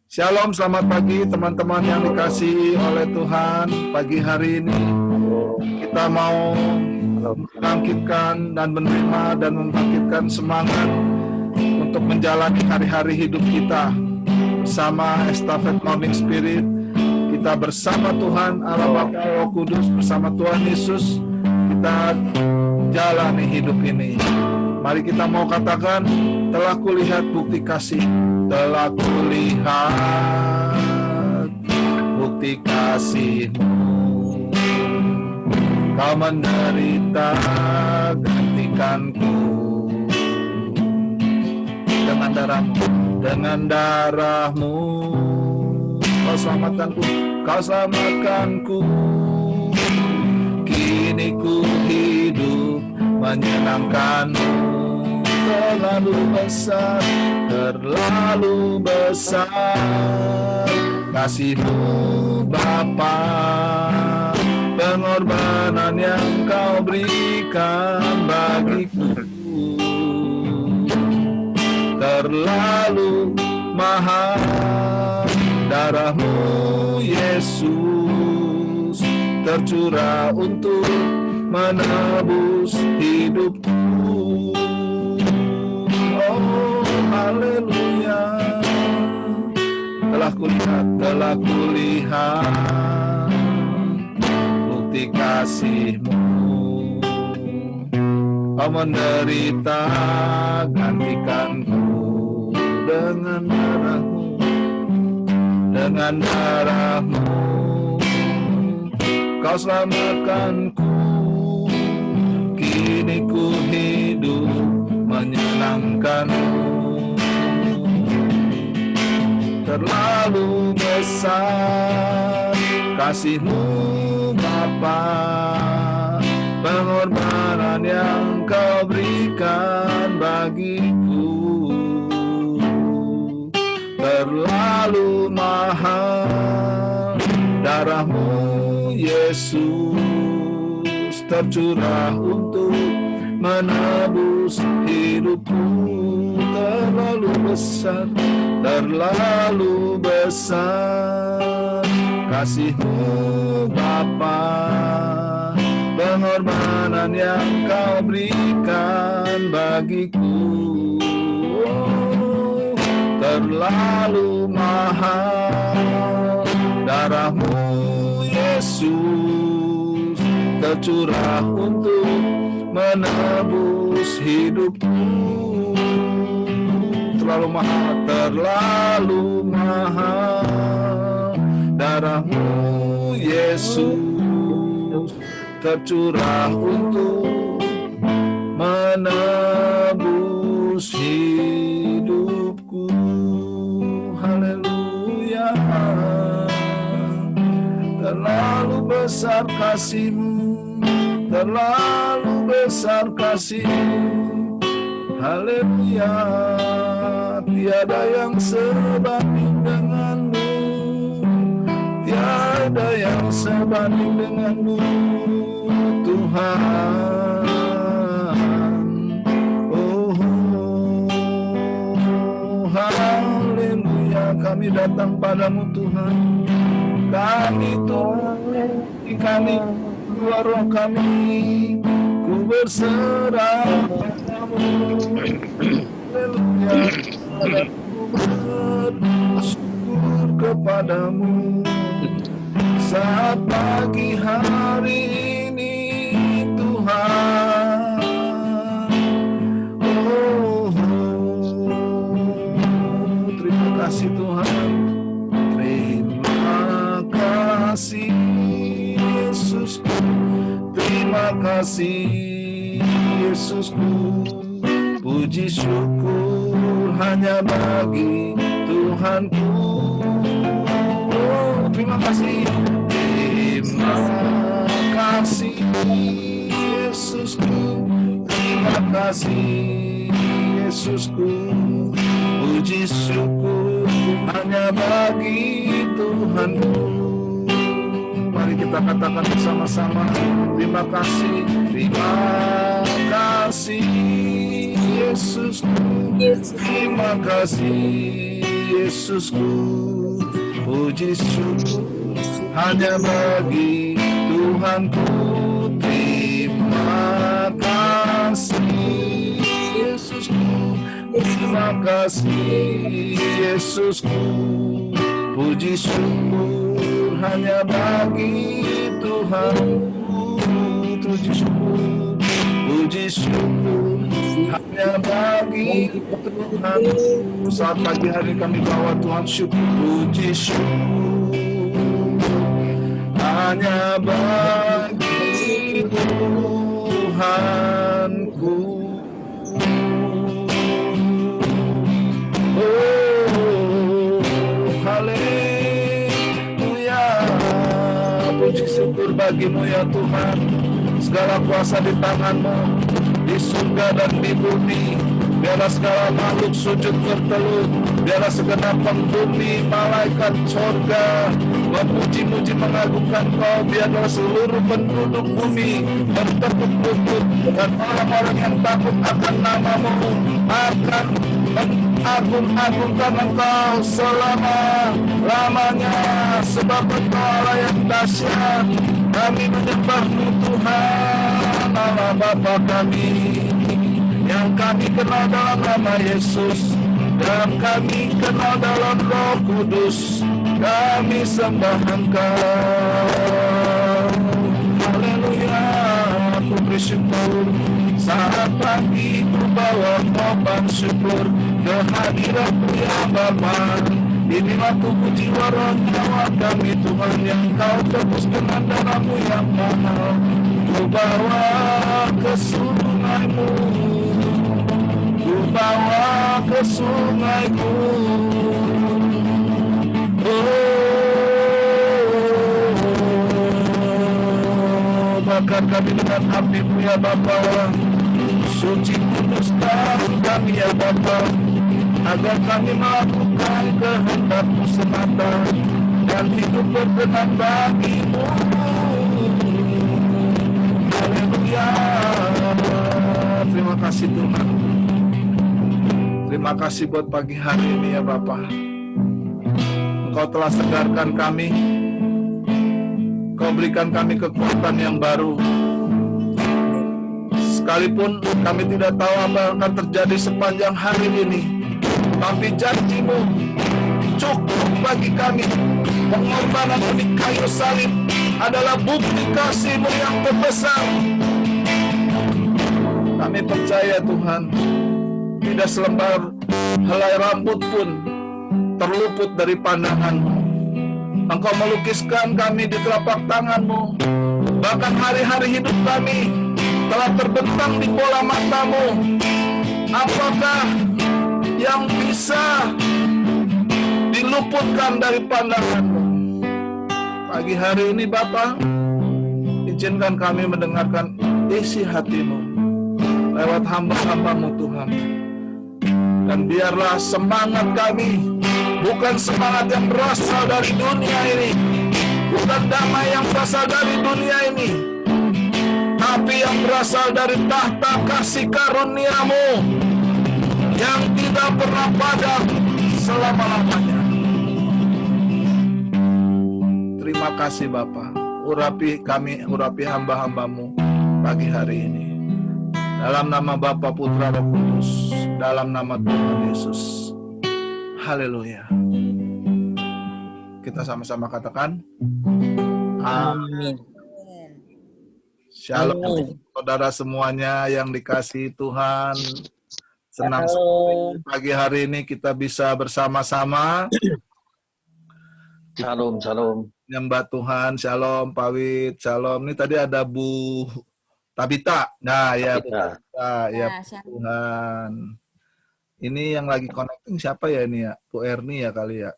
Shalom, selamat pagi teman-teman yang dikasihi oleh Tuhan. Pagi hari ini kita mau membangkitkan dan menerima dan membangkitkan semangat untuk menjalani hari-hari hidup kita bersama Estafet Morning Spirit. Kita bersama Tuhan Allah Bapa Roh Kudus, bersama Tuhan Yesus kita jalani hidup ini. Mari kita mau katakan, telah kulihat bukti kasih, telah kulihat bukti kasih-Mu. Kau menderita gantikanku dengan darah-Mu, dengan darah-Mu. Kau selamatkanku, Kau selamatkanku. Kini ku hidup menyenangkan-Mu. Terlalu besar kasih-Mu Bapa, pengorbanan yang Kau berikan bagiku terlalu mahal. Darah-Mu Yesus tercurah untuk menebus hidupku. Oh, haleluya. Telah kulihat bukti kasih-Mu. Kau menderita gantikanku dengan darah-Mu, dengan darah-Mu. Kau selamatkanku. Kini ku hidup menyenangkan-Mu. Terlalu besar kasih-Mu Bapa, pengorbanan yang Kau berikan bagiku terlalu mahal. Darah-Mu Yesus tercurah untuk menebus hidupku. Terlalu besar kasih-Mu Bapa, pengorbanan yang Kau berikan bagiku terlalu mahal. Darah-Mu Yesus tercurah untuk menebus hidupku. Terlalu mahal. Darah-Mu Yesus tercurah untuk menebus hidupku. Haleluya. Terlalu besar kasih-Mu, terlalu besar kasih-Mu. Haleluya. Tiada yang sebanding dengan-Mu, tiada yang sebanding dengan-Mu Tuhan. Oh, haleluya. Kami datang padamu Tuhan. Kami turun, kami keluar roh kami, ku berserah padamu. Haleluya. Bersyukur kepadamu saat pagi hari ini Tuhan. Oh, terima kasih Tuhan. Terima kasih Yesusku. Terima kasih Yesusku. Puji syukur hanya bagi Tuhanku. Oh, terima kasih. Terima kasih Yesusku. Terima kasih Yesusku. Puji syukur hanya bagi Tuhanku. Mari kita katakan bersama-sama. Terima kasih. Terima kasih Yesusku. Terima kasih Yesusku. puji syukur hanya bagi Tuhanku. Terima kasih Yesusku, terima kasih Yesusku, puji syukur hanya bagi Tuhanku. Puji syukur hanya bagi Tuhan. Saat pagi hari kami bawa Tuhan syukur, puji syukur hanya bagi Tuhanku. Oh, haleluya, puji syukur bagimu ya Tuhan. Segala kuasa di tanganmu, di surga dan di bumi. Biarlah segala makhluk sujud bertelut, biarlah segenap penghuni malaikat surga memuji-muji mengagungkan Kau. Biarlah seluruh penduduk bumi bertekuk lutut, dan orang-orang yang takut akan namamu akan mengagung-agungkan Engkau selama-lamanya, sebab Engkau Allah yang dahsyat. Kami menyembah-Mu Tuhan, Allah Bapa kami, yang kami kenal dalam nama Yesus, dan kami kenal dalam Roh Kudus. Kami sembah Engkau. Haleluya, aku bersyukur saat pagi ku bawa korban syukur kehadirat-Mu ya Bapa. Inilah tubuh jiwa roh nyawa kami Tuhan, yang Kau tebus dengan darah-Mu yang mahal. Ku bawa ke sungai-Mu, ku bawa ke sungai-Mu. Oh, bakar kami dengan api-Mu ya Bapa. Suci kuduskan kami ya Bapa, agar kami melakukan kehendak-Mu semata dan hidup berkenan bagi-Mu. Haleluya. Terima kasih Tuhan. Terima kasih buat pagi hari ini ya Bapa. Engkau telah segarkan kami, Kau berikan kami kekuatan yang baru. Sekalipun kami tidak tahu apa yang akan terjadi sepanjang hari ini, tapi janji-Mu cukup bagi kami. Pengorbanan di kayu salib adalah bukti kasih-Mu yang terbesar. Kami percaya Tuhan, tidak selembar helai rambut pun terluput dari pandangan-Mu. Engkau melukiskan kami di telapak tangan-Mu. Bahkan hari-hari hidup kami telah terbentang di bola mata-Mu. Apakah yang bisa diluputkan dari pandangan-Mu? Pagi hari ini Bapa, izinkan kami mendengarkan isi hati-Mu lewat hamba-hamba-Mu Tuhan. Dan biarlah semangat kami bukan semangat yang berasal dari dunia ini, bukan damai yang berasal dari dunia ini, tapi yang berasal dari tahta kasih karunia-Mu yang tidak pernah padam selama-lamanya. Terima kasih Bapa. Urapi kami, urapi hamba-hamba-Mu pagi hari ini. Dalam nama Bapa, Putra, Roh Kudus, dalam nama Tuhan Yesus. Haleluya. Kita sama-sama katakan amin. Shalom, saudara semuanya yang dikasihi Tuhan. Senang sekali pagi hari ini kita bisa bersama-sama. Shalom, shalom. Nyembah Tuhan, shalom Pak Wid, shalom. Ini tadi ada Bu Tabita. Nah, ya Bu Tabita, ya Tuhan. Ini yang lagi connecting siapa ya ini ya? Bu Erni ya kali ya?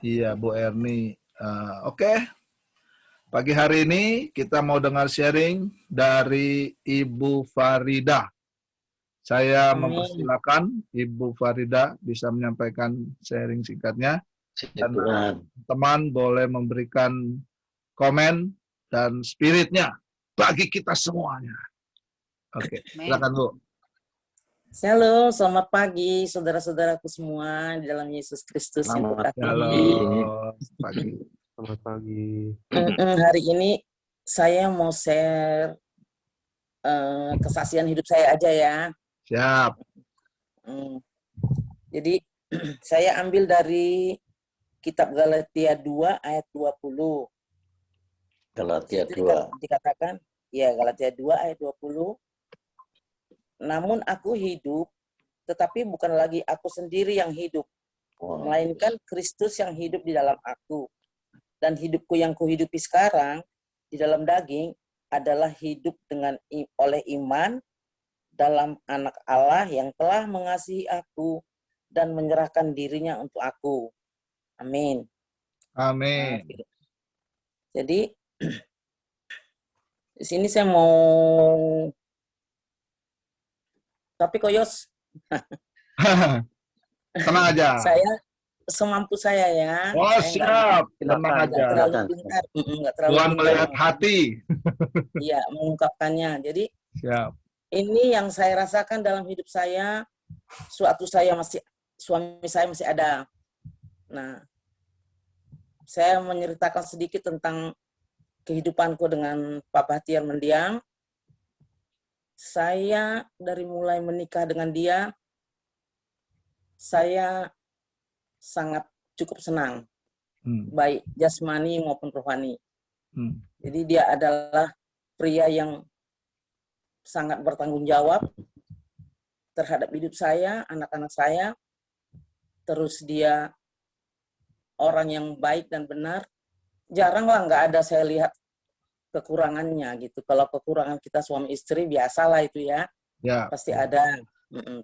Iya, Bu Erni. Oke. Pagi hari ini kita mau dengar sharing dari Ibu Farida. Saya mempersilakan Ibu Farida bisa menyampaikan sharing singkatnya. Dan teman boleh memberikan komen dan spiritnya bagi kita semuanya. Oke, silakan Bu. Halo, selamat pagi saudara-saudaraku semua di dalam Yesus Kristus yang Selamat Halo, kukasihi. pagi. Selamat pagi. Hari ini saya mau share kesaksian hidup saya aja ya. Siap. Mm, Jadi saya ambil dari kitab Galatia 2 ayat 20. Galatia Itu 2. dikatakan, ya Galatia 2 ayat 20. Namun aku hidup, tetapi bukan lagi aku sendiri yang hidup, melainkan Kristus yang hidup di dalam aku. Dan hidupku yang kuhidupi sekarang di dalam daging adalah hidup oleh iman dalam Anak Allah yang telah mengasihi aku dan menyerahkan dirinya untuk aku. Amin. Amin. Jadi di sini saya mau, tapi Koyos, Tenang aja. saya semampu saya ya. Oh, saya siap. Tenang aja. nggak terlalu pintar, nggak terlalu Tuhan pintar. melihat hati. Iya, mengungkapkannya. Jadi Siap. ini yang saya rasakan dalam hidup saya, suatu suami saya masih ada. Nah, saya menceritakan sedikit tentang kehidupanku dengan Pak Bahtiar mendiang. Saya dari mulai menikah dengan dia, saya sangat cukup senang, baik jasmani maupun rohani. Jadi dia adalah pria yang sangat bertanggung jawab terhadap hidup saya, anak-anak saya. Terus dia orang yang baik dan benar. Jarang lah nggak ada saya lihat kekurangannya gitu. Kalau kekurangan kita suami istri biasalah itu ya, pasti ada.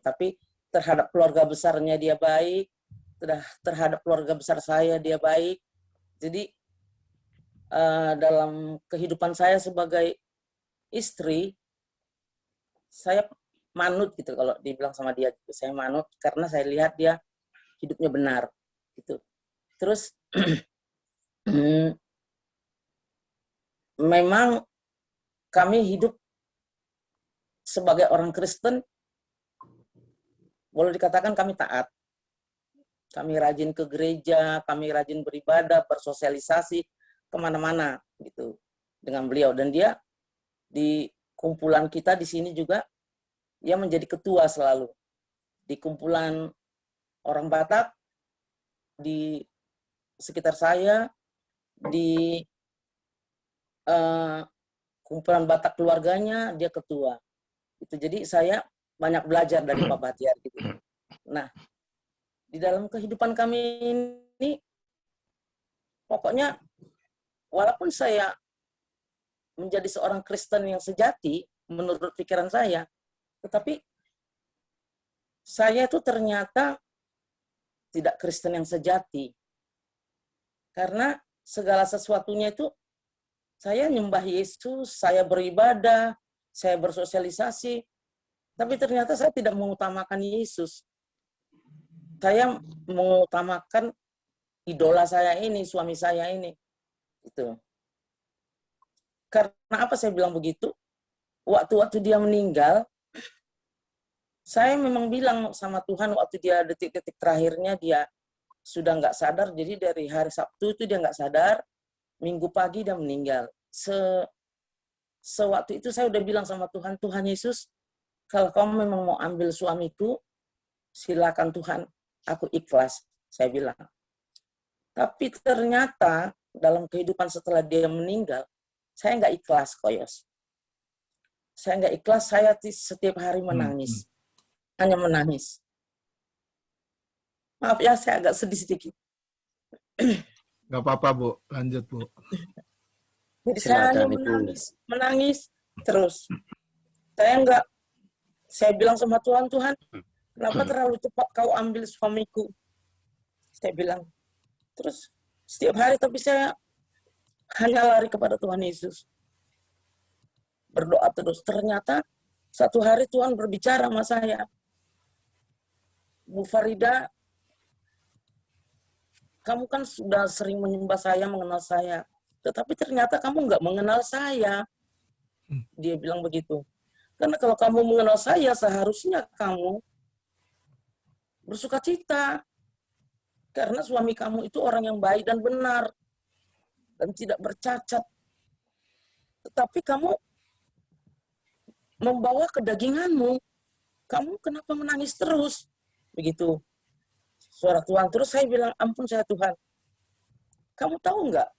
Tapi terhadap keluarga besarnya dia baik, terhadap keluarga besar saya dia baik. Jadi dalam kehidupan saya sebagai istri, saya manut gitu kalau dibilang sama dia. Saya manut karena saya lihat dia hidupnya benar gitu. Terus memang kami hidup sebagai orang Kristen, boleh dikatakan kami taat. Kami rajin ke gereja, kami rajin beribadah, bersosialisasi kemana-mana gitu dengan beliau. Dan dia di kumpulan kita di sini juga, dia menjadi ketua selalu. Di kumpulan orang Batak, di sekitar saya, di kumpulan Batak keluarganya, dia ketua. Itu jadi saya banyak belajar dari Pak Bahtiar gitu. Nah, di dalam kehidupan kami ini, pokoknya walaupun saya menjadi seorang Kristen yang sejati, menurut pikiran saya, tetapi saya itu ternyata tidak Kristen yang sejati. Karena segala sesuatunya itu, saya nyembah Yesus, saya beribadah, saya bersosialisasi, tapi ternyata saya tidak mengutamakan Yesus. Saya mengutamakan idola saya ini, suami saya ini. Itu. Karena apa saya bilang begitu? Waktu dia meninggal, saya memang bilang sama Tuhan waktu dia detik-detik terakhirnya dia sudah nggak sadar. Jadi dari hari Sabtu itu dia nggak sadar, Minggu pagi dia meninggal. Sewaktu itu saya udah bilang sama Tuhan, Tuhan Yesus, kalau kamu memang mau ambil suamiku, silakan Tuhan, aku ikhlas, saya bilang. Tapi ternyata dalam kehidupan setelah dia meninggal, saya nggak ikhlas, Koyos. Saya nggak ikhlas, saya setiap hari menangis. Hanya menangis. Maaf ya, saya agak sedih sedikit. Gak apa-apa, Bu. Lanjut, Bu. Jadi saya hanya menangis terus. Saya bilang sama Tuhan, Tuhan, kenapa terlalu cepat kau ambil suamiku? Saya bilang. Terus setiap hari, tapi saya hanya lari kepada Tuhan Yesus. Berdoa terus. Ternyata satu hari Tuhan berbicara sama saya. Bu Farida, kamu kan sudah sering menyembah saya, mengenal saya. Tetapi ternyata kamu nggak mengenal saya. Dia bilang begitu. Karena kalau kamu mengenal saya, seharusnya kamu bersukacita. Karena suami kamu itu orang yang baik dan benar. Dan tidak bercacat. Tetapi kamu membawa kedaginganmu. Kamu kenapa menangis terus? Begitu. Suara Tuhan. Terus saya bilang, ampun saya Tuhan. Kamu tahu nggak?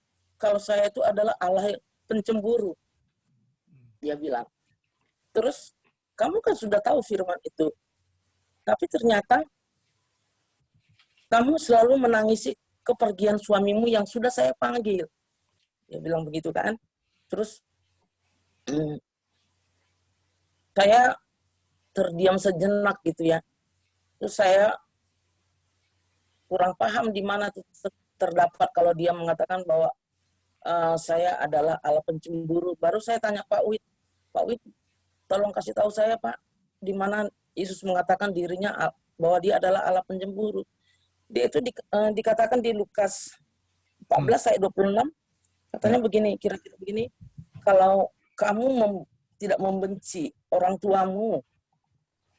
Kalau saya itu adalah Allah pencemburu. Dia bilang. Terus, kamu kan sudah tahu firman itu. Tapi ternyata, kamu selalu menangisi kepergian suamimu yang sudah saya panggil. Dia bilang begitu kan. Terus, saya terdiam sejenak gitu ya. Terus saya kurang paham di mana terdapat kalau dia mengatakan bahwa saya adalah Allah pencemburu. Baru saya tanya Pak Wid, tolong kasih tahu saya Pak, di mana Yesus mengatakan dirinya bahwa dia adalah Allah pencemburu. Dia itu dikatakan di Lukas 14 ayat 26, katanya begini, kira-kira begini, kalau kamu tidak membenci orang tuamu,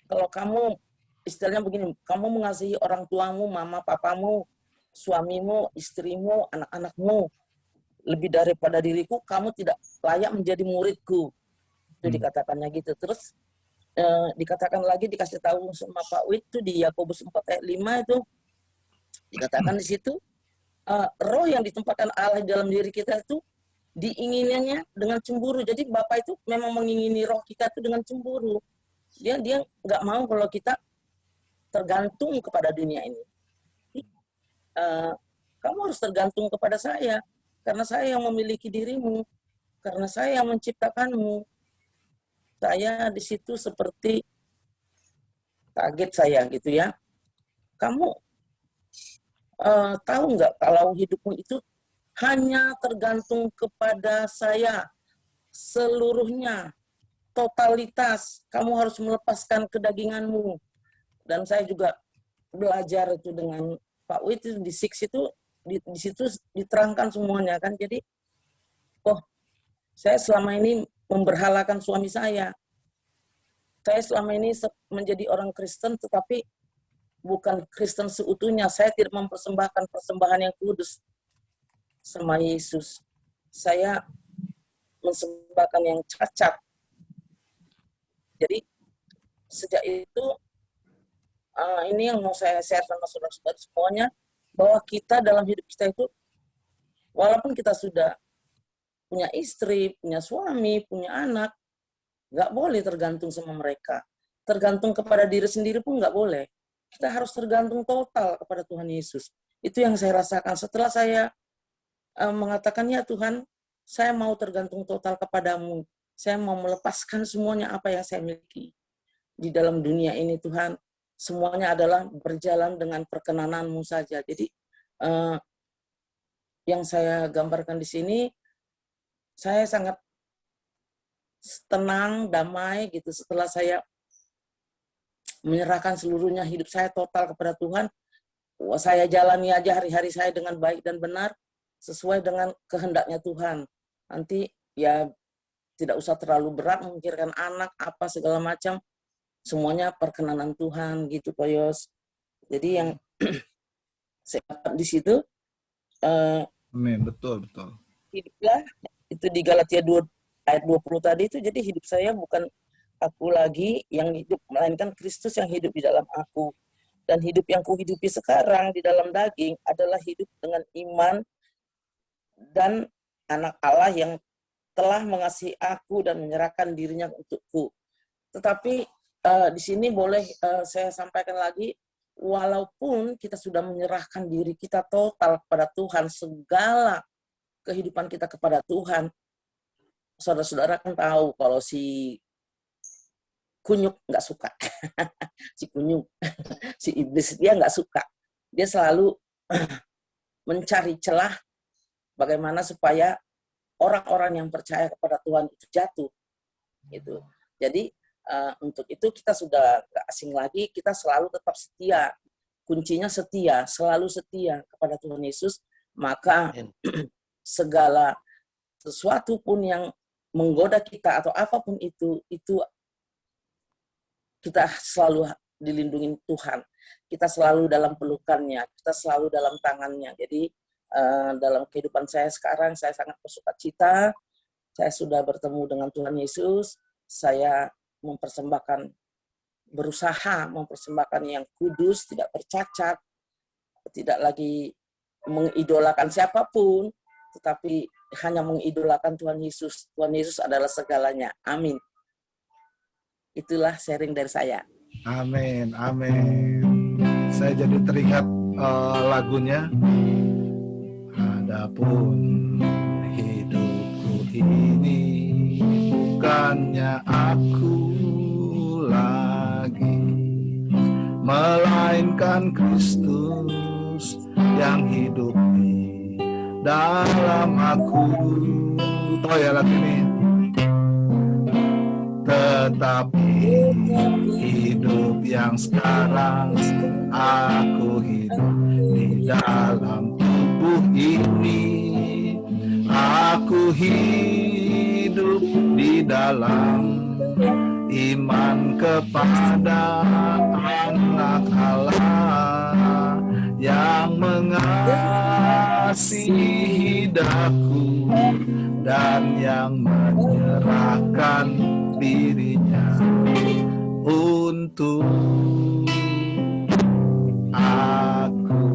kalau kamu istilahnya begini, kamu mengasihi orang tuamu, mama, papamu, suamimu, istrimu, anak-anakmu, lebih daripada diriku, kamu tidak layak menjadi muridku. Itu dikatakannya gitu. Terus dikatakan lagi, dikasih tahu sama Pak Wid itu di Yakobus 4 ayat 5 itu, dikatakan di situ, roh yang ditempatkan Allah dalam diri kita itu diinginannya dengan cemburu. Jadi Bapak itu memang mengingini roh kita itu dengan cemburu. Dia nggak mau kalau kita tergantung kepada dunia ini. Kamu harus tergantung kepada saya, karena saya yang memiliki dirimu, karena saya yang menciptakanmu. Saya di situ seperti kaget saya gitu ya. Kamu tahu nggak kalau hidupmu itu hanya tergantung kepada saya seluruhnya, totalitas. Kamu harus melepaskan kedaginganmu. Dan saya juga belajar itu dengan Pak Wid itu di Six itu di situ diterangkan semuanya kan. Jadi, saya selama ini memberhalakan suami saya. Saya selama ini menjadi orang Kristen, tetapi bukan Kristen seutuhnya. Saya tidak mempersembahkan persembahan yang kudus sama Yesus. Saya mempersembahkan yang cacat. Jadi, sejak itu, ini yang mau saya share sama saudara-saudara semuanya, bahwa kita dalam hidup kita itu, walaupun kita sudah punya istri, punya suami, punya anak, nggak boleh tergantung sama mereka. Tergantung kepada diri sendiri pun nggak boleh. Kita harus tergantung total kepada Tuhan Yesus. Itu yang saya rasakan setelah saya mengatakan, ya Tuhan, saya mau tergantung total kepadamu. Saya mau melepaskan semuanya apa yang saya miliki. Di dalam dunia ini Tuhan, semuanya adalah berjalan dengan perkenananmu saja. Jadi, yang saya gambarkan di sini, saya sangat tenang, damai gitu setelah saya menyerahkan seluruhnya hidup saya total kepada Tuhan. Saya jalani aja hari-hari saya dengan baik dan benar sesuai dengan kehendaknya Tuhan. Nanti ya tidak usah terlalu berat memikirkan anak apa segala macam, semuanya perkenanan Tuhan gitu Pak Yos. Jadi yang saya dapat di situ, Amin, betul. hiduplah itu di Galatia 2 ayat 20 tadi itu, jadi hidup saya bukan aku lagi yang hidup, melainkan Kristus yang hidup di dalam aku. Dan hidup yang kuhidupi sekarang di dalam daging adalah hidup dengan iman dan anak Allah yang telah mengasihi aku dan menyerahkan dirinya untukku. Tetapi di sini boleh saya sampaikan lagi, walaupun kita sudah menyerahkan diri kita total kepada Tuhan, segala kehidupan kita kepada Tuhan, saudara-saudara kan tahu kalau si kunyuk nggak suka. Si kunyuk, si iblis, dia nggak suka. Dia selalu mencari celah bagaimana supaya orang-orang yang percaya kepada Tuhan itu jatuh. Gitu. Jadi, untuk itu kita sudah nggak asing lagi, kita selalu tetap setia. Kuncinya setia, selalu setia kepada Tuhan Yesus. Maka segala sesuatu pun yang menggoda kita atau apapun itu kita selalu dilindungi Tuhan. Kita selalu dalam pelukannya, kita selalu dalam tangannya. Jadi dalam kehidupan saya sekarang, saya sangat bersuka cita. Saya sudah bertemu dengan Tuhan Yesus. Saya berusaha mempersembahkan yang kudus, tidak bercacat, tidak lagi mengidolakan siapapun, tetapi hanya mengidolakan Tuhan Yesus. Tuhan Yesus adalah segalanya. Amin. Itulah sharing dari saya. Amin, amin. Saya jadi teringat lagunya. Adapun hidupku ini bukannya aku lagi, melainkan Kristus yang hidup di dalam aku. Tahu ya lagu ini? Tetapi hidup yang sekarang aku hidup di dalam tubuh ini. Aku hidup di dalam iman kepada Anak Allah yang mengasihi daku dan yang menyerahkan dirinya untuk aku.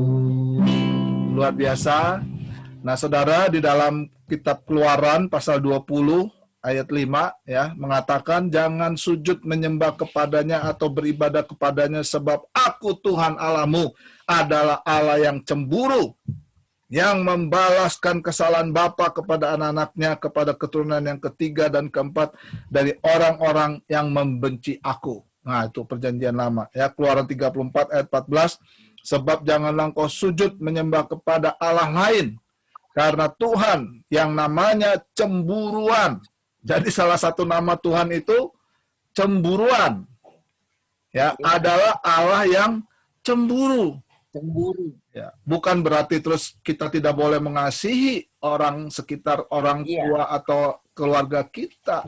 Luar biasa. Nah, saudara, di dalam kitab Keluaran pasal 20 ayat 5 ya, mengatakan jangan sujud menyembah kepadanya atau beribadah kepadanya sebab aku Tuhan Allahmu adalah Allah yang cemburu, yang membalaskan kesalahan bapa kepada anak-anaknya, kepada keturunan yang ketiga dan keempat dari orang-orang yang membenci aku. Nah, itu perjanjian lama. Ya, Keluaran 34 ayat 14, sebab janganlah engkau sujud menyembah kepada Allah lain, karena Tuhan yang namanya cemburuan. Jadi salah satu nama Tuhan itu cemburuan. Ya, adalah Allah yang cemburu. Ya, bukan berarti terus kita tidak boleh mengasihi orang sekitar, orang tua atau keluarga kita.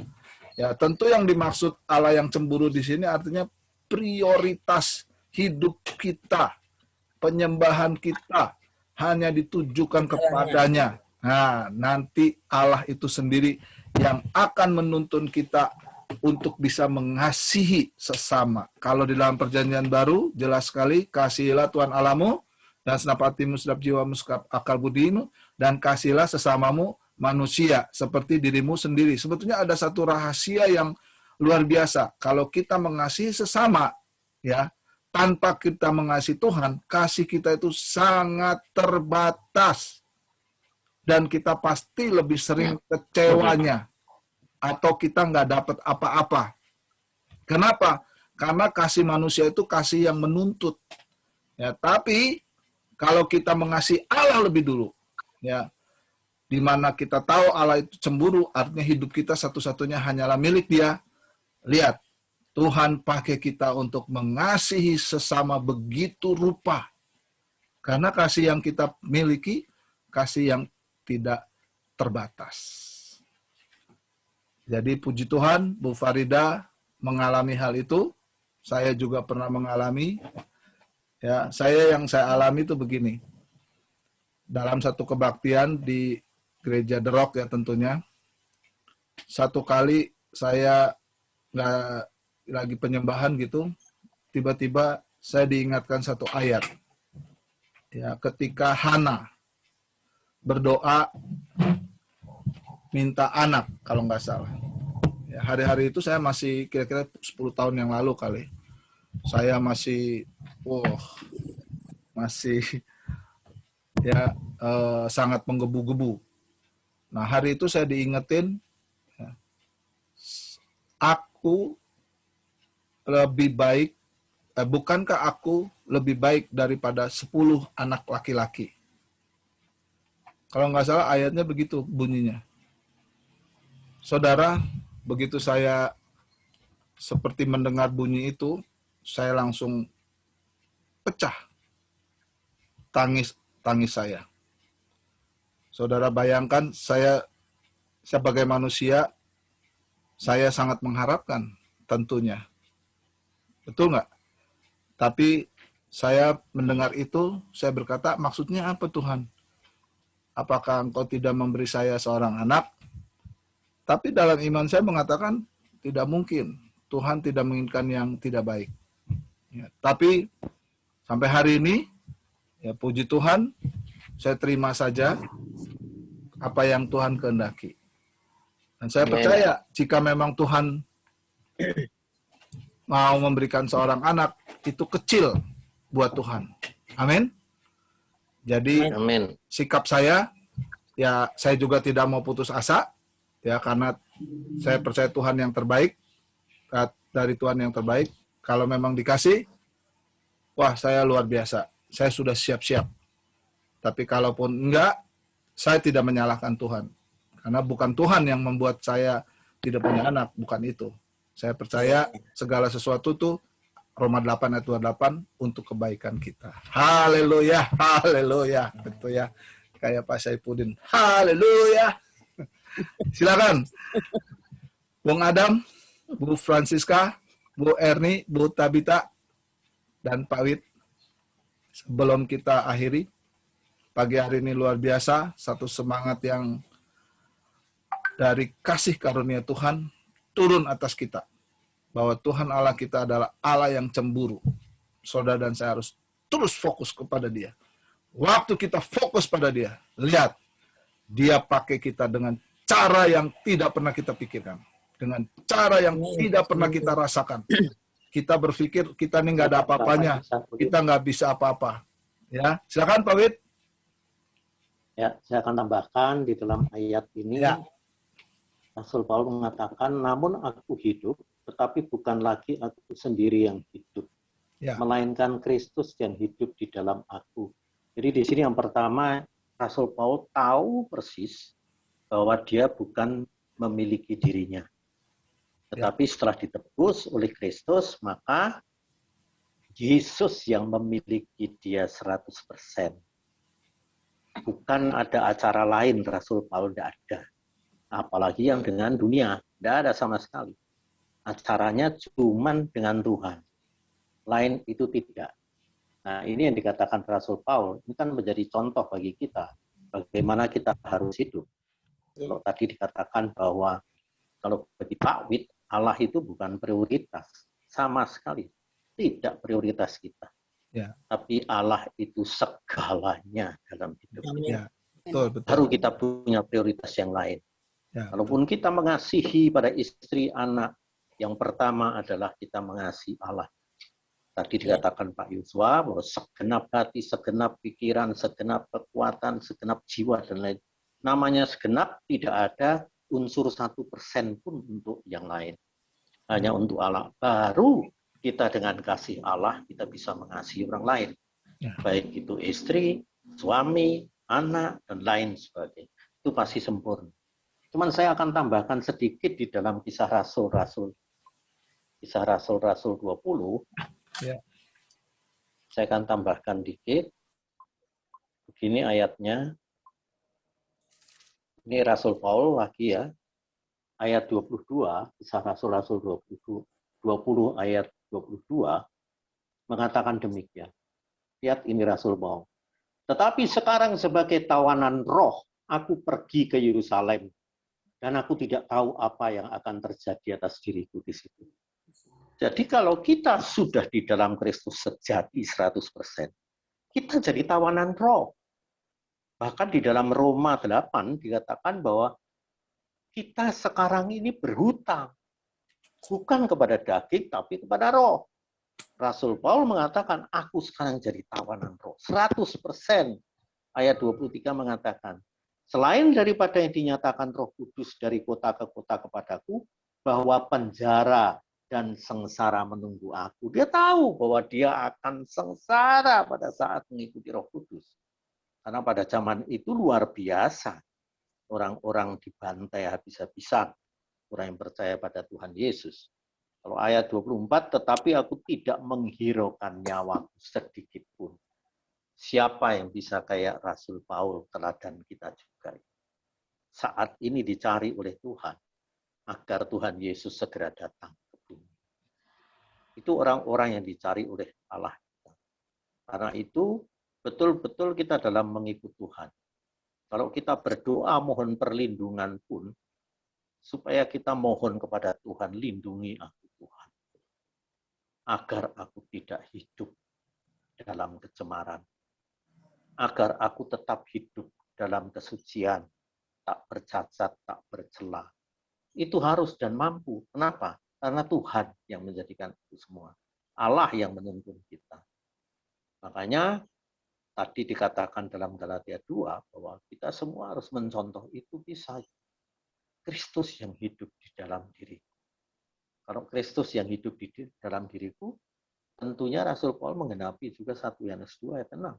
Ya, tentu yang dimaksud Allah yang cemburu di sini artinya prioritas hidup kita, penyembahan kita hanya ditujukan kepadanya. Nah, nanti Allah itu sendiri yang akan menuntun kita untuk bisa mengasihi sesama. Kalau di dalam perjanjian baru, jelas sekali, kasihilah Tuhan Allahmu, dan segenap hatimu, segenap jiwamu, segenap akal budimu, dan kasihilah sesamamu manusia, seperti dirimu sendiri. Sebetulnya ada satu rahasia yang luar biasa. Kalau kita mengasihi sesama, ya, tanpa kita mengasihi Tuhan, kasih kita itu sangat terbatas. Dan kita pasti lebih sering kecewanya. Atau kita nggak dapat apa-apa. Kenapa? Karena kasih manusia itu kasih yang menuntut. Ya, tapi kalau kita mengasihi Allah lebih dulu, ya, di mana kita tahu Allah itu cemburu, artinya hidup kita satu-satunya hanyalah milik Dia. Lihat, Tuhan pakai kita untuk mengasihi sesama begitu rupa. Karena kasih yang kita miliki, kasih yang tidak terbatas. Jadi puji Tuhan, Bu Farida mengalami hal itu. Saya juga pernah mengalami. Ya, yang saya alami itu begini. Dalam satu kebaktian di gereja The Rock ya tentunya. Satu kali saya lagi penyembahan gitu, tiba-tiba saya diingatkan satu ayat. Ya, ketika Hana berdoa minta anak, kalau nggak salah. Ya, hari-hari itu saya masih kira-kira 10 tahun yang lalu kali. Saya masih, ya sangat menggebu-gebu. Nah, hari itu saya diingetin, ya, aku lebih baik, bukankah aku lebih baik daripada 10 anak laki-laki? Kalau nggak salah ayatnya begitu bunyinya. Saudara, begitu saya seperti mendengar bunyi itu, saya langsung pecah tangis saya. Saudara bayangkan, saya sebagai manusia, saya sangat mengharapkan tentunya Betul nggak? Tapi saya mendengar itu, saya berkata, maksudnya apa Tuhan? Apakah Engkau tidak memberi saya seorang anak? Tapi dalam iman saya mengatakan, tidak mungkin. Tuhan tidak menginginkan yang tidak baik. Ya, tapi sampai hari ini, ya puji Tuhan, saya terima saja apa yang Tuhan kehendaki. Dan saya percaya, jika memang Tuhan mau memberikan seorang anak, itu kecil buat Tuhan. Amin. Jadi Amin. sikap saya, ya saya juga tidak mau putus asa, ya karena saya percaya Tuhan yang terbaik, dari Tuhan yang terbaik. Kalau memang dikasih, wah saya luar biasa, saya sudah siap-siap. Tapi kalaupun enggak, saya tidak menyalahkan Tuhan. Karena bukan Tuhan yang membuat saya tidak punya anak, bukan itu. Saya percaya segala sesuatu tuh Roma 8 ayat 28 untuk kebaikan kita. Haleluya, haleluya. Betul ya. Kayak Pak Saifuddin. Haleluya. Silakan. Bung Adam, Bu Francisca, Bu Erni, Bu Tabita, dan Pak Wid. Sebelum kita akhiri, pagi hari ini luar biasa, satu semangat yang dari kasih karunia Tuhan turun atas kita. Bahwa Tuhan Allah kita adalah Allah yang cemburu. Saudara dan saya harus terus fokus kepada Dia. Waktu kita fokus pada Dia, lihat, Dia pakai kita dengan cara yang tidak pernah kita pikirkan. Dengan cara yang tidak pernah kita rasakan. Kita berpikir kita ini nggak ada apa-apanya, kita nggak bisa apa-apa. Ya, silakan Pak Wid. Ya, saya akan tambahkan di dalam ayat ini, Ya. Rasul Paulus mengatakan, namun aku hidup, tetapi bukan lagi aku sendiri yang hidup, Ya. melainkan Kristus yang hidup di dalam aku. Jadi di sini yang pertama, Rasul Paulus tahu persis bahwa dia bukan memiliki dirinya. Tetapi setelah ditebus oleh Kristus, maka Yesus yang memiliki dia 100%. Bukan ada acara lain Rasul Paulus, tidak ada. Apalagi yang dengan dunia, tidak ada sama sekali. Acaranya cuman dengan Tuhan. Lain itu tidak. Nah, ini yang dikatakan Rasul Paulus, ini kan menjadi contoh bagi kita. Bagaimana kita harus hidup. Kalau tadi dikatakan bahwa kalau bagi Pak Wid, Allah itu bukan prioritas. Sama sekali. Tidak prioritas kita. Ya. Tapi Allah itu segalanya dalam hidup kita. Ya. Betul, betul. Baru kita punya prioritas yang lain. Ya, Walaupun kita mengasihi pada istri, anak, yang pertama adalah kita mengasihi Allah. Tadi dikatakan Pak Yuswa bahwa segenap hati, segenap pikiran, segenap kekuatan, segenap jiwa, dan lain. Namanya segenap, tidak ada unsur 1% pun untuk yang lain. Hanya untuk Allah. Baru kita dengan kasih Allah, kita bisa mengasihi orang lain. Ya. Baik itu istri, suami, anak, dan lain sebagainya. Itu pasti sempurna. Cuman saya akan tambahkan sedikit di dalam kisah Rasul-Rasul. Kisah Rasul-Rasul 20. Ya. Saya akan tambahkan dikit. Begini ayatnya. Ini Rasul Paul lagi ya. Ayat 22, kisah Rasul-Rasul 20 ayat 22, mengatakan demikian. Lihat ini Rasul Paul. Tetapi sekarang sebagai tawanan roh, aku pergi ke Yerusalem. Dan aku tidak tahu apa yang akan terjadi atas diriku di situ. Jadi kalau kita sudah di dalam Kristus sejati 100%, kita jadi tawanan roh. Bahkan di dalam Roma 8 dikatakan bahwa kita sekarang ini berhutang. Bukan kepada daging, tapi kepada roh. Rasul Paul mengatakan, aku sekarang jadi tawanan roh. 100%. Ayat 23 mengatakan, selain daripada yang dinyatakan Roh Kudus dari kota ke kota kepadaku, bahwa penjara dan sengsara menunggu aku. Dia tahu bahwa dia akan sengsara pada saat mengikuti Roh Kudus. Karena pada zaman itu luar biasa. Orang-orang dibantai habis-habisan. Orang yang percaya pada Tuhan Yesus. Kalau ayat 24, tetapi aku tidak menghiraukan nyawaku sedikit pun. Siapa yang bisa kayak Rasul Paul, teladan kita juga. Saat ini dicari oleh Tuhan, agar Tuhan Yesus segera datang ke bumi. Itu orang-orang yang dicari oleh Allah. Karena itu betul-betul kita dalam mengikut Tuhan. Kalau kita berdoa mohon perlindungan pun, supaya kita mohon kepada Tuhan, lindungi aku Tuhan. Agar aku tidak hidup dalam kecemaran. Agar aku tetap hidup dalam kesucian, tak bercacat, tak bercela. Itu harus dan mampu. Kenapa? Karena Tuhan yang menjadikan itu semua. Allah yang menuntun kita. Makanya tadi dikatakan dalam Galatia 2 bahwa kita semua harus mencontoh itu bisa. Kristus yang hidup di dalam diriku. Kalau Kristus yang hidup di dalam diriku, tentunya Rasul Paul menggenapi juga 1 Yohanes 2 ayat 6.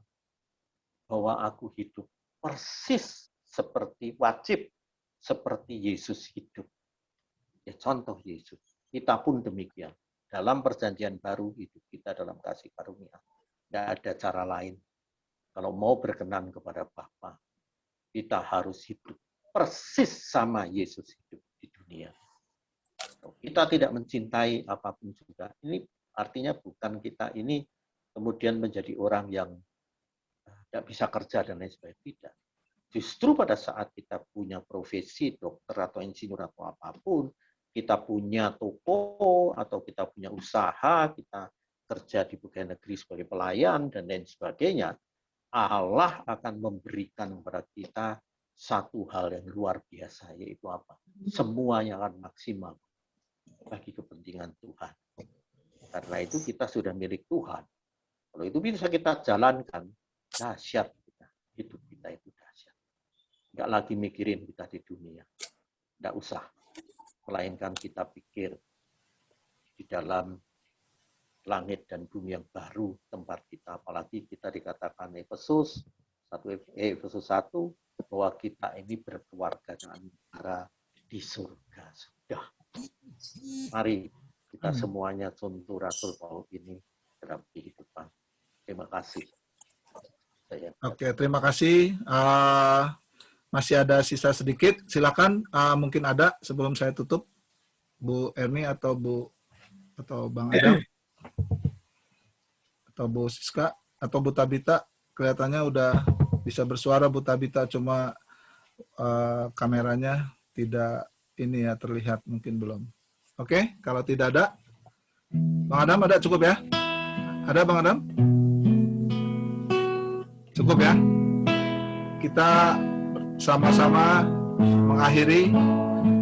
Bahwa aku hidup persis seperti wajib, seperti Yesus hidup. Ya, contoh Yesus. Kita pun demikian. Dalam perjanjian baru hidup kita dalam kasih karunia. Tidak ada cara lain. Kalau mau berkenan kepada Bapa, kita harus hidup persis sama Yesus hidup di dunia. Kita tidak mencintai apapun juga. Ini artinya bukan kita ini kemudian menjadi orang yang tidak bisa kerja dan lain sebagainya. Tidak. Justru pada saat kita punya profesi dokter atau insinyur atau apapun, kita punya toko atau kita punya usaha, kita kerja di pegawai negeri sebagai pelayan dan lain sebagainya, Allah akan memberikan kepada kita satu hal yang luar biasa, yaitu apa? Semuanya akan maksimal bagi kepentingan Tuhan. Karena itu kita sudah milik Tuhan. Kalau itu bisa kita jalankan, dahsyat kita, hidup kita itu dahsyat. Nggak lagi mikirin kita di dunia. Nggak usah. Melainkan kita pikir di dalam langit dan bumi yang baru tempat kita. Apalagi kita dikatakan Efesus 1 bahwa kita ini berkeluarga dengan negara di surga. Sudah. Mari kita semuanya contoh Rasul Paul ini dalam kehidupan. Terima kasih. Oke, terima kasih. Masih ada sisa sedikit, silakan. Mungkin ada sebelum saya tutup, Bu Erni atau Bang Adam, atau Bu Siska, atau Bu Tabita. Kelihatannya udah bisa bersuara Bu Tabita, cuma kameranya tidak ini ya terlihat, mungkin belum. Oke, kalau tidak ada, Bang Adam ada, cukup ya? Ada Bang Adam? Cukup ya? Kita sama-sama mengakhiri,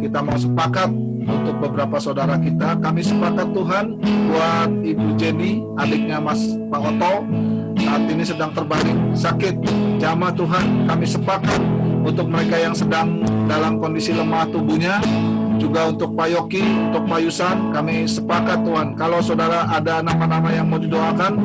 kita mau sepakat untuk beberapa saudara kita. Kami sepakat Tuhan buat Ibu Jenny, adiknya Mas Pak Oto, saat ini sedang terbaring sakit. Jamaah Tuhan, kami sepakat untuk mereka yang sedang dalam kondisi lemah tubuhnya, juga untuk Pak Yoki, untuk Pak Yusan, kami sepakat Tuhan. Kalau saudara ada nama-nama yang mau didoakan,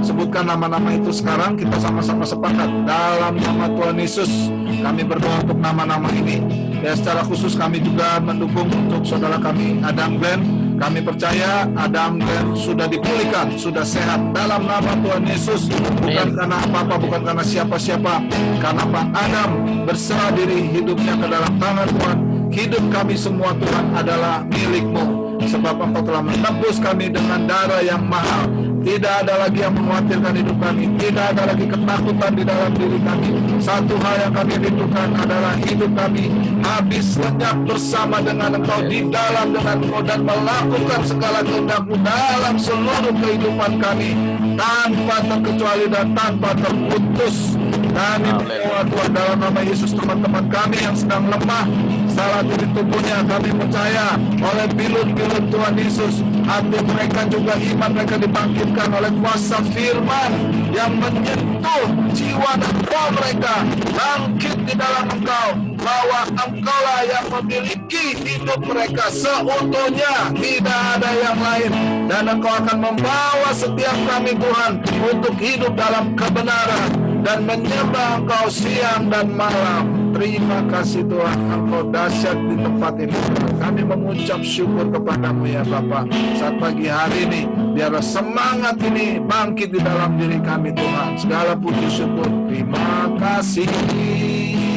sebutkan nama-nama itu sekarang, kita sama-sama sepakat. Dalam nama Tuhan Yesus, kami berdoa untuk nama-nama ini. Ya, secara khusus kami juga mendukung untuk saudara kami, Adam Glenn. Kami percaya Adam Glenn sudah dipulihkan, sudah sehat dalam nama Tuhan Yesus. Bukan karena apa-apa, bukan karena siapa-siapa. Karena Pak Adam berserah diri hidupnya ke dalam tangan Tuhan. Hidup kami semua Tuhan adalah milik-Mu. Sebab Engkau telah menebus kami dengan darah yang mahal. Tidak ada lagi yang mengkhawatirkan hidup kami. Tidak ada lagi ketakutan di dalam diri kami. Satu hal yang kami rindukan adalah hidup kami habis lenyap bersama dengan Engkau, di dalam dengan Engkau, dan melakukan segala kehendak-Mu dalam seluruh kehidupan kami, tanpa terkecuali dan tanpa terputus. Kami berdoa Tuhan dalam nama Yesus, teman-teman kami yang sedang lemah salah diri tubuhnya, kami percaya oleh bilut-bilut Tuhan Yesus, hati mereka juga iman mereka dibangkitkan oleh kuasa firman yang menyentuh jiwa dan roh mereka, bangkit di dalam Engkau, bahwa Engkaulah yang memiliki hidup mereka seutuhnya, tidak ada yang lain, dan Engkau akan membawa setiap kami Tuhan untuk hidup dalam kebenaran dan menyembah Engkau siang dan malam. Terima kasih Tuhan, Engkau dahsyat di tempat ini. Kami mengucap syukur kepadamu ya Bapa. Saat pagi hari ini, biarlah semangat ini bangkit di dalam diri kami Tuhan. Segala puji syukur. Terima kasih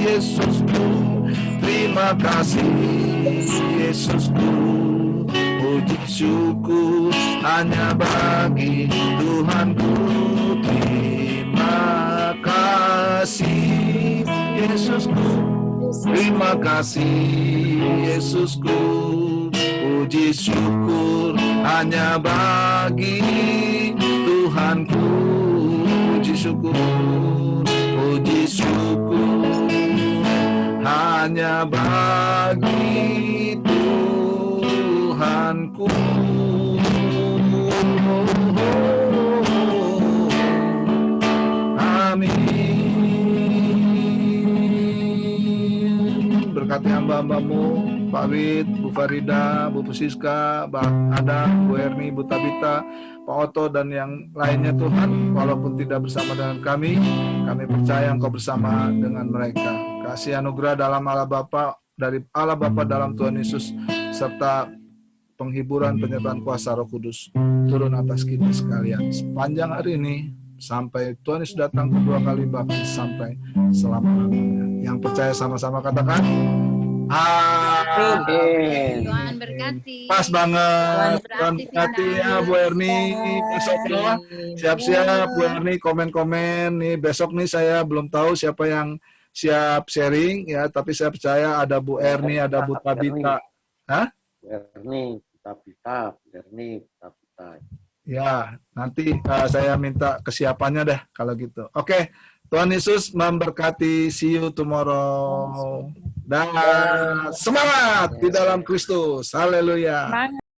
Yesusku. Terima kasih Yesusku. puji syukur hanya bagi Tuhanku. Terima kasih Yesusku, terima kasih Yesusku. Puji syukur hanya bagi Tuhanku. Puji syukur hanya bagi Tuhanku. Amin. Berkati hamba-hambamu, Pak Wid, Bu Farida, Bu Pusiska, Mbak Ada, Bu Erni, Bu Tabita, Pak Oto, dan yang lainnya Tuhan. Walaupun tidak bersama dengan kami percaya Engkau bersama dengan mereka. Kasih anugerah dalam Allah Bapa, dari Allah Bapa dalam Tuhan Yesus, serta penghiburan penyertaan kuasa Roh Kudus turun atas kita sekalian sepanjang hari ini sampai Tuhan Yesus datang kedua kali baptis sampai selama-lamanya. Yang percaya sama-sama katakan amin. Tuhan berkati. Pas banget. Tuhan berkati ya Bu Erni. Besok ya. Siap-siap Bu Erni komen-komen nih. Besok nih saya belum tahu siapa yang siap sharing ya, tapi saya percaya ada Bu Erni, ada Bu Tabita. Hah? Bu Erni, Tabita. Ya, nanti saya minta kesiapannya deh kalau gitu. Oke, Tuhan Yesus memberkati. See you tomorrow. Dan semangat di dalam Kristus. Haleluya.